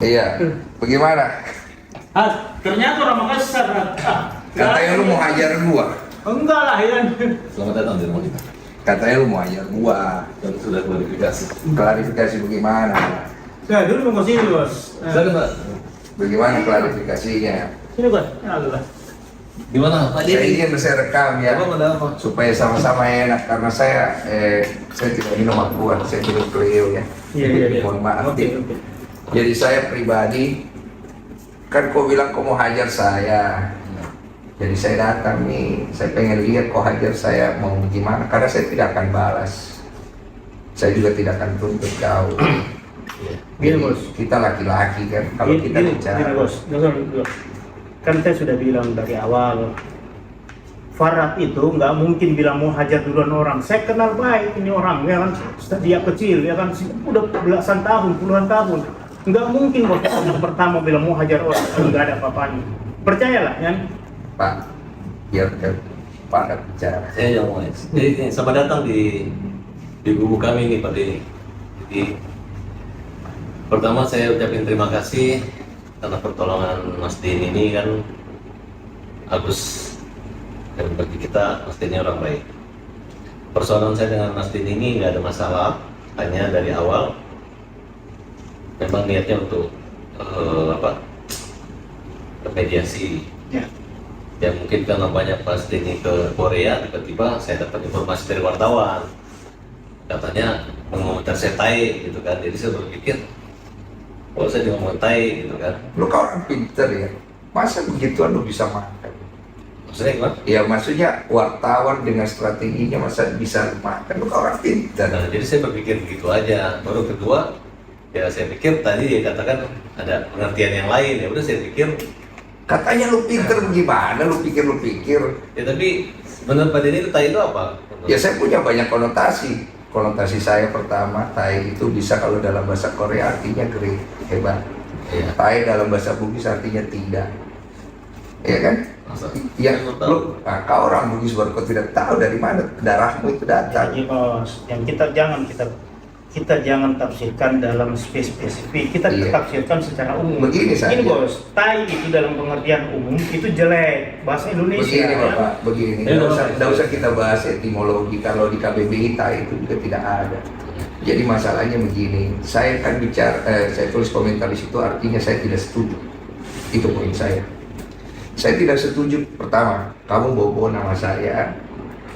Iya, bagaimana? Ternyata orang Makassar. Katanya lu mau hajar gua. Enggak lah, Yan. Selamat datang di rumah kita. Katanya lu mau hajar gua. Dan sudah klarifikasi. Klarifikasi bagaimana? Saya dulu mau sini, Bos. Silakan, Pak. Bagaimana klarifikasinya? Sini, Bos. Ya, Gimana, Pak Saya Dedi? ingin saya rekam ya, Apa ada apa? supaya sama-sama enak karena saya tidak minum akuan, saya minum Cleo ya. Iya. Mohon maaf. Oke. Jadi saya pribadi, kan kau bilang kau mau hajar saya. Jadi saya datang nih, saya pengen lihat kau hajar saya mau gimana, karena saya tidak akan balas. Saya juga tidak akan tuntut kau. Gini, Bos. Kita laki-laki kan, kalau kita bicara. Gini, Bos. Dengar. Kan saya sudah bilang dari awal, Farad itu nggak mungkin bilang mau hajar duluan orang. Saya kenal baik ini orang, ya kan, dia kecil, ya kan, udah belasan tahun, puluhan tahun. Nggak mungkin Bos yang pertama bilang mau hajar orang, kalau nggak ada apa-apanya. Percayalah, ya. Pak, biar Pak nggak bicara. Saya yang mulai. Jadi selamat datang di buku kami ini, Pak Dedi. Jadi pertama saya ucapin terima kasih karena pertolongan Mas Dini ini kan Agus, dan bagi kita Mas Dini orang baik. Persoalan saya dengan Mas Dini ini nggak ada masalah, hanya dari awal memang niatnya untuk mediasi. Ya mungkin karena banyak Mas Dini ke Korea, tiba-tiba saya dapat informasi dari wartawan katanya mengomentar saya tai gitu kan, jadi saya berpikir kalau saya dikomentai gitu kan. Lu kau orang pinter ya, masa begituan lu bisa makan? Maksudnya gimana? Ya maksudnya wartawan dengan strateginya masa bisa makan? Lu kau orang pinter. Nah, jadi saya berpikir begitu aja. Baru kedua, ya saya pikir tadi dia katakan ada pengertian yang lain, ya udah saya pikir Katanya lu pinter gimana? Lu pikir. ya, tapi menurut Pak Denny itu tai itu apa? Ya saya punya banyak konotasi. Konotasi saya pertama, tai itu bisa kalau dalam bahasa Korea artinya great, hebat. Iya. Tai dalam bahasa Bugis artinya tidak. Iya kan? Masa? Ya, Saya baru tahu. lu, nah, kau orang Bugis baru kau tidak tahu dari mana darahmu itu datang. Jadi Bos, yang kita jangan tafsirkan dalam spesifik, kita Iya. tafsirkan secara umum. Begini saja. Ini Bos, tai itu dalam pengertian umum itu jelek bahasa Indonesia. Begini ya. Bapak, begini. Nggak usah kita bahas etimologi, kalau di KBBI tai itu juga tidak ada. Jadi masalahnya begini, saya kan bicara, saya tulis komentar di situ artinya saya tidak setuju. Itu poin saya. Saya tidak setuju pertama, kamu bawa nama saya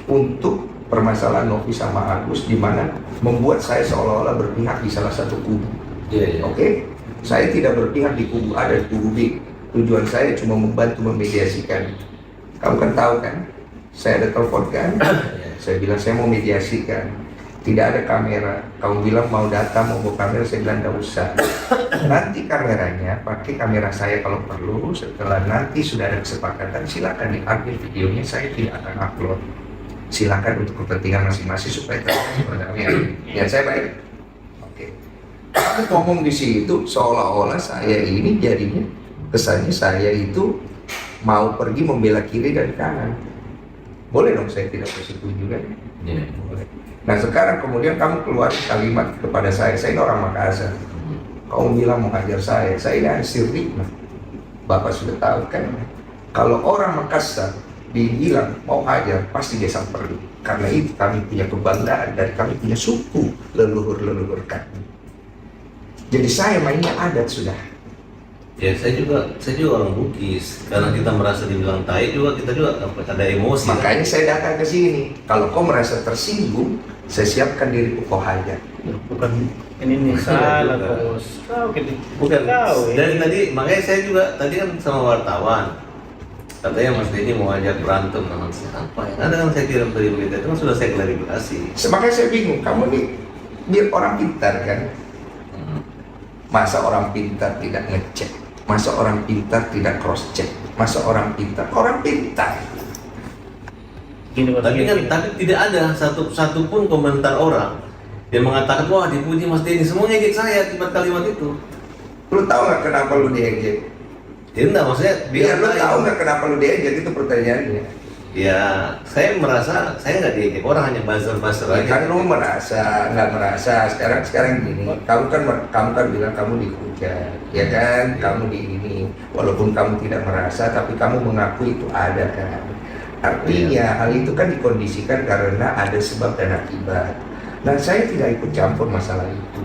untuk permasalahan Novi sama Agus di mana membuat saya seolah-olah berpihak di salah satu kubu. Iya. Oke? Saya tidak berpihak di kubu A dan kubu B. Tujuan saya cuma membantu memediasikan. Kamu kan tahu kan? Saya ada telepon kan? Saya bilang saya mau mediasikan. Tidak ada kamera. Kamu bilang mau data, mau bawa kamera, saya bilang tidak usah. Nanti kameranya, pakai kamera saya kalau perlu. Setelah nanti sudah ada kesepakatan, silakan diambil videonya. Saya tidak akan upload. Silakan untuk kepentingan masing-masing supaya terjadi perdamaian. Ya saya baik. Oke. Kamu ngomong di situ seolah-olah saya ini jadinya kesannya saya itu mau pergi membela kiri dan kanan. Boleh dong saya tidak setuju kan? Iya. Boleh. Nah sekarang kemudian kamu keluar kalimat kepada saya ini orang Makassar. Kamu bilang mau hajar saya ini sirri. Bapak sudah tahu kan? Kalau orang Makassar dibilang mau hajar pasti dia samperin. Karena itu kami punya kebanggaan dan kami punya suku leluhur kami. Jadi saya mainnya adat sudah. Ya saya juga orang Bugis. Karena kita merasa dibilang tai juga, kita juga ada emosi. Makanya saya datang ke sini. Kalau kau merasa tersinggung, saya siapkan diriku kau hajar. Bukan ini salah Bos. Kau gitu. Bukan. Kau. Dari tadi makanya saya juga tadi kan sama wartawan. Katanya Mas Denny mau ajak berantem sama siapa ya? Ada kan saya kirim tadi berita itu kan sudah saya klarifikasi. Makanya saya bingung, kamu nih biar orang pintar kan? Masa orang pintar tidak ngecek? Masa orang pintar tidak cross check? Masa orang pintar? Orang pintar. Gini, Bos, Tapi kan tidak ada satu pun komentar orang yang mengatakan wah dipuji Mas Denny, semuanya ngejek saya akibat kalimat itu. Lu tahu nggak kenapa lu diejek? Ya enggak, maksudnya Biar lu tahu nggak kenapa lu diejek, itu pertanyaannya. Ya, saya merasa saya nggak diejek orang, hanya buzzer-buzzer Ya, aja. kan lu merasa, nggak merasa. Sekarang gini, kamu kan bilang kamu dihujat, ya kan? Kamu di ini, walaupun kamu tidak merasa, tapi kamu mengaku itu ada kan? Artinya hal itu kan dikondisikan karena ada sebab dan akibat. Nah, saya tidak ikut campur masalah itu.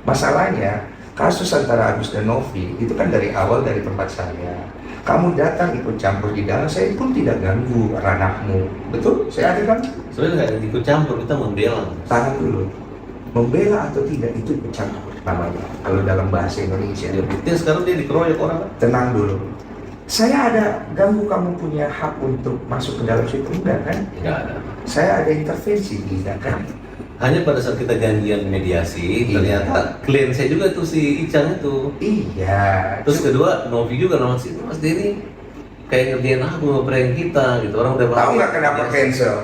Masalahnya kasus antara Agus dan Novi itu kan dari awal dari tempat saya. Kamu datang ikut campur di dalam, saya pun tidak ganggu ranahmu. Betul? Saya ada kan? Sebenarnya nggak ikut campur, kita membela. Tahan dulu. Membela atau tidak itu ikut campur namanya. Kalau dalam bahasa Indonesia. Ya, buktinya sekarang dia dikeroyok orang. Tenang dulu. Saya ada ganggu kamu punya hak untuk masuk ke dalam situ, enggak kan? Nggak ada. Saya ada intervensi, tidak kan? Hanya pada saat kita janjian mediasi, Iya. ternyata klien saya juga tuh si Icang itu. Iya. Terus kedua, Novi juga nama si Mas Denny kayak ngerjain aku ngeprank kita gitu. Orang udah Tahu bahagia. nggak kenapa cancel?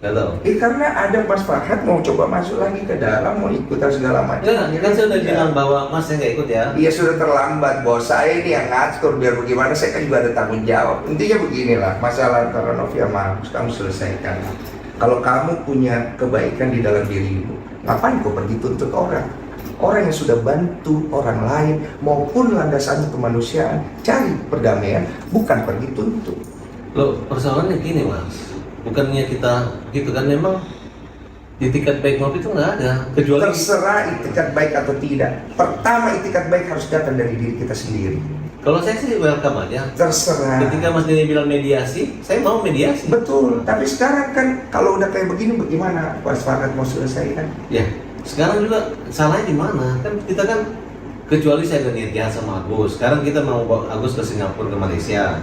Nggak tahu. Karena ada Mas Farhad mau coba masuk lagi ke dalam, mau ikutan segala macam. Enggak, kan saya udah Iya. bilang bahwa Mas saya nggak ikut ya. Iya, sudah terlambat, bos. Saya ini yang ngatur biar bagaimana, saya kan juga ada tanggung jawab. Intinya beginilah, masalah antara Novi sama Agus kamu selesaikan. Kalau kamu punya kebaikan di dalam dirimu, ngapain kau pergi tuntut orang? Orang yang sudah bantu orang lain maupun landasan kemanusiaan cari perdamaian, bukan pergi tuntut. Loh, persoalannya gini Mas, bukannya kita gitu kan, memang di itikat baik Novi itu nggak ada, kecuali Terserah itikat baik atau tidak. Pertama, itikat baik harus datang dari diri kita sendiri. kalau saya sih welcome aja. Terserah. Ketika Mas Denny bilang mediasi, saya mau mediasi. Betul, tapi sekarang kan kalau udah kayak begini bagaimana Mas Farhad mau selesaikan? Ya, sekarang juga salahnya di mana? Kan kita kan, kecuali saya udah niat jahat sama Agus. Sekarang kita mau bawa Agus ke Singapura, ke Malaysia.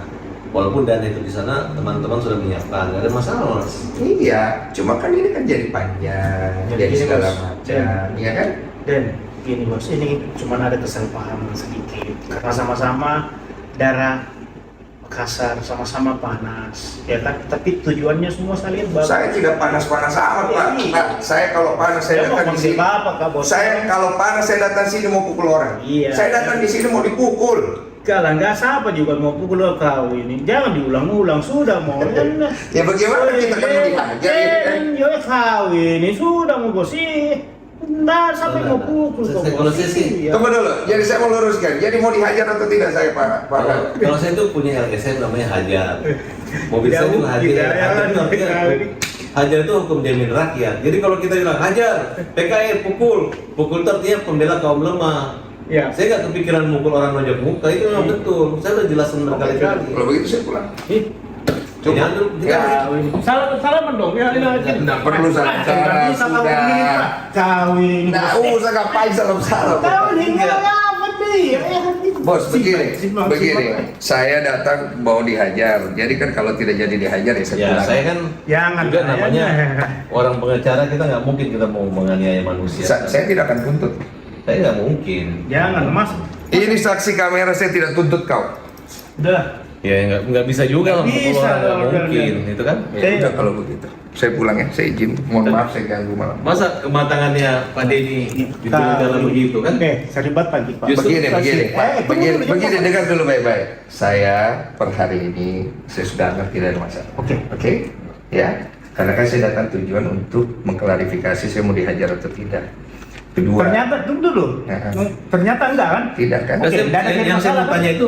Walaupun dana itu di sana teman-teman sudah menyiapkan, nggak ada masalah Mas. Iya, cuma kan ini kan jadi panjang, Jadi jadi gini, segala Mas. macam, iya kan? Dan gini bos, ini cuma ada kesalahpahaman sedikit karena sama-sama darah Makassar, sama-sama panas, ya kan? Tapi tujuannya semua saling bagus. Saya tidak panas-panas amat, Pak. Iya. Nah, saya kalau panas saya Ya, mau datang di panggil sini. Bapak, Kak, bos. Saya kalau panas saya datang sini mau pukul orang. Iya. Saya datang di sini mau dipukul. Kalau nggak siapa juga mau pukul kau ini, jangan diulang-ulang, sudah mau Ya bagaimana kita kan mau dihajar ya kan? kau ini sudah mau bos nah sampai mau pukul kau Kalau bos. saya sih- Iya. Tunggu dulu, jadi saya mau luruskan. Jadi mau dihajar atau tidak saya, Pak? Kalau saya tuh punya LSM namanya hajar. Mobil saya juga hajar. Tidak, Hajar itu artinya hajar itu hukum jamin rakyat. Jadi kalau kita bilang hajar, PKR pukul itu artinya pembela kaum lemah. Ya. Saya nggak kepikiran mukul orang nonjok muka, itu memang betul. Saya udah jelasin berkali-kali. Kalau begitu saya pulang. Ih, Coba. Jangan dulu, Ya. salaman dong ya ini. Nggak perlu salam-salam, sudah. Kawin. Nggak usah ngapain salam-salam. Kawin ini apa nih? Bos, begini, saya datang mau dihajar. Jadi kan kalau tidak jadi dihajar ya saya Ya, pulang. saya kan Jangan juga namanya kayaknya. orang pengacara, kita nggak mungkin kita mau menganiaya manusia. Saya tidak akan tuntut. Saya nggak mungkin. Jangan mas. Ini saksi kamera, saya tidak tuntut kau. Udah. Ya nggak bisa juga lah, Nggak bisa mukul orang, nggak dong, mungkin, jangan. itu kan. Ya udah kalau begitu. Saya pulang ya, saya izin. Mohon maaf saya ganggu malam. Masa kematangannya Pak Denny dalam begitu kan? Oke, seribat pagi pak. Justru Begini, begini, Pak. tunggu Begini, dulu, begini, jangan. dengar dulu baik-baik. Saya per hari ini saya sudah anggap tidak ada masalah. Oke. Oke, ya. Karena kan saya datang tujuan untuk mengklarifikasi saya mau dihajar atau tidak. Kedua, Ternyata tunggu dulu. Nah. Ternyata enggak kan? tidak kan? Oke, Saya- nggak ada yang saya masalah, mau tanya itu,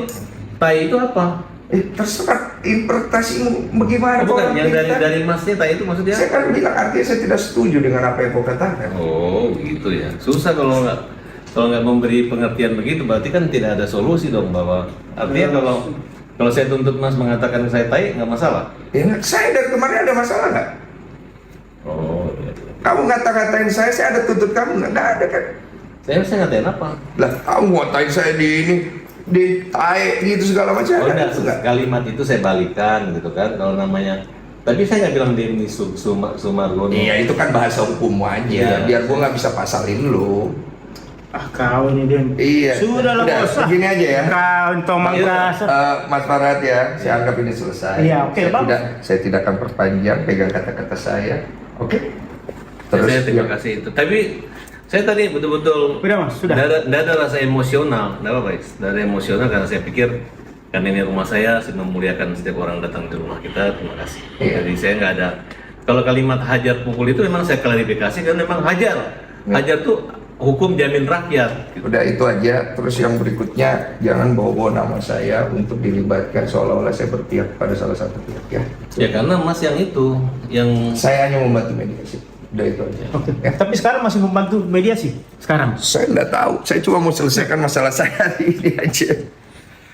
tai itu apa? Terserah interpretasimu bagaimana. Bukan, kau yang bilang. dari masnya tai itu maksudnya? Saya kan bilang artinya saya tidak setuju dengan apa yang kau katakan. Oh gitu ya, susah kalau nggak memberi pengertian begitu, berarti kan tidak ada solusi dong, bahwa artinya kalau saya tuntut Mas mengatakan saya tai nggak masalah. Ya, saya dari kemarin ada masalah nggak? Oh iya. Kamu ngata-ngatain saya ada tuntut kamu nggak ada kan? Saya ngatain apa? Lah, kamu ngatain saya di tai gitu segala macam. Oh ada enggak, itu nggak? kalimat itu saya balikan gitu kan, kalau namanya. Tapi saya nggak bilang Denny Sumargono. Iya, itu kan bahasa hukum aja. Iya. Biar gua nggak bisa pasalin lu. Ah kau ini Den. Iya. Sudah lah Udah, bos. ah. begini aja ya. Kau itu Makassar. Mas Farhad ya, saya anggap ini selesai. Iya, oke, Bang. Saya tidak akan perpanjang pegang kata-kata saya. Oke. Saya terima kasih itu. Tapi saya tadi betul-betul Udah mas, sudah. Nggak ada rasa emosional, nggak apa-apa, nggak ada emosional karena saya pikir Karena ini rumah saya memuliakan setiap orang datang ke rumah kita. Terima kasih. Iya. Jadi saya nggak ada. Kalau kalimat hajar pukul itu memang saya klarifikasi kan memang hajar. Hajar tuh hukum jamin rakyat. Gitu. Udah itu aja. Terus yang berikutnya jangan bawa-bawa nama saya untuk dilibatkan seolah-olah saya berpihak pada salah satu pihak ya. Ya karena Mas yang itu yang Saya hanya membantu mediasi. Udah itu aja. Oke. Ya. Tapi sekarang masih membantu mediasi sekarang. Saya nggak tahu. Saya cuma mau selesaikan masalah saya hari ini aja.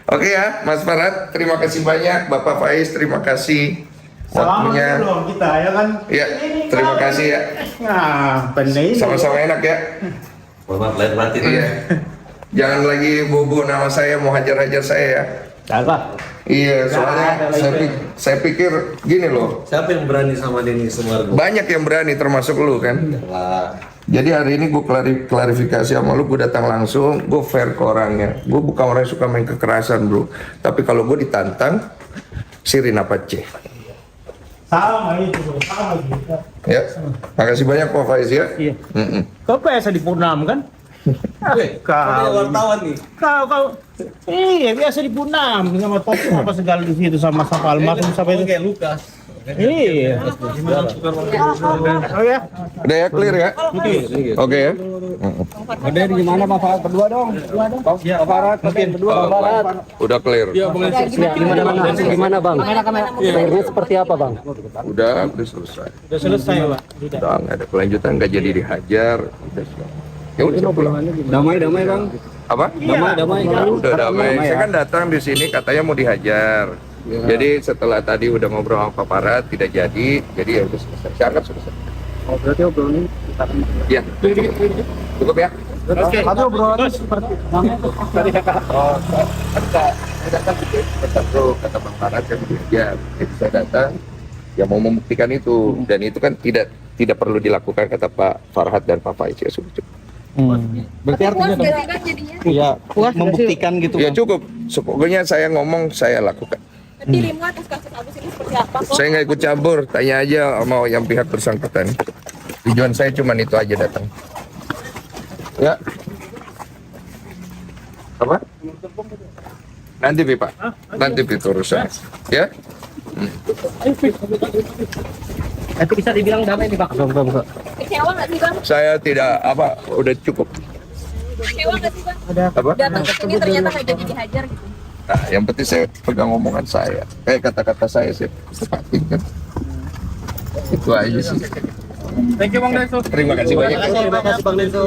Oke ya, Mas Farhat, terima kasih banyak. Bapak Faiz, terima kasih Selamat waktunya. dong kita ya kan. Ya, terima kasih ya. Nah, benar ini. Sama-sama enak ya. mohon maaf lahir batin. Iya. Jangan lagi bobo nama saya, mau hajar-hajar saya ya. Salah. Iya, soalnya ada lagi. saya pikir gini loh. Siapa yang berani sama Denny Sumargo? Banyak yang berani termasuk lu kan. Lah, Jadi hari ini gue klarifikasi sama lu, gue datang langsung, gue fair ke orangnya. Gue bukan orang yang suka main kekerasan bro. Tapi kalau gue ditantang, sirin apa C. Sama itu, bro. Sama gitu. Ya, makasih banyak Pak Faiz ya. Iya. Mm-mm. Kau biasa di Punam kan? Kau wartawan nih. kau iya biasa di Punam sama topik apa segala di situ sama almarhum sampai itu. Kayak Lukas. Iya. Oh ya. Udah ya, clear ya? Oke ya? Ada di mana Pak Farhat? Berdua dong. Pak Farhat, berdua Pak Farhat. Udah clear. Gimana Bang? Akhirnya seperti apa Bang? Udah selesai. Sudah selesai, Pak. Udah nggak ada kelanjutan, nggak jadi dihajar. Udah selesai. Ya udah saya pulang. Damai Bang. Apa? Damai. Udah damai. Saya kan datang di sini katanya mau dihajar. Jadi setelah tadi udah ngobrol sama Pak Farhat tidak jadi ya udah selesai. Saya anggap selesai. Oh, berarti obrolan ini Iya. Cukup ya? Oke. Tapi obrolan seperti Oh, saya datang gitu, kata Bang Farhat kan ya, jadi saya datang ya mau membuktikan itu dan itu kan tidak perlu dilakukan kata Pak Farhat dan Pak Faiz ya sudah cukup. berarti artinya Puas gak sih Bang jadinya? ya membuktikan gitu Ya Bang. cukup, pokoknya saya ngomong saya lakukan. Berarti Limo atas kasus Agus ini seperti apa kok? Saya nggak ikut campur, tanya aja mau yang pihak bersangkutan. Tujuan saya cuma itu aja datang. Ya. Apa? Nanti Pi, Pak. Nanti Pi urusan. Ya. Itu bisa dibilang damai nih Pak. Bang. Kecewa gak sih Bang? Saya tidak udah cukup. Kecewa gak sih Bang? Apa? Datang ke sini ternyata gak jadi dihajar gitu. Nah, yang penting saya pegang omongan saya. Kayak kata-kata saya tepatin kan. Itu aja sih. Thank you Bang Denso. Terima kasih banyak. Terima kasih Bang Denso.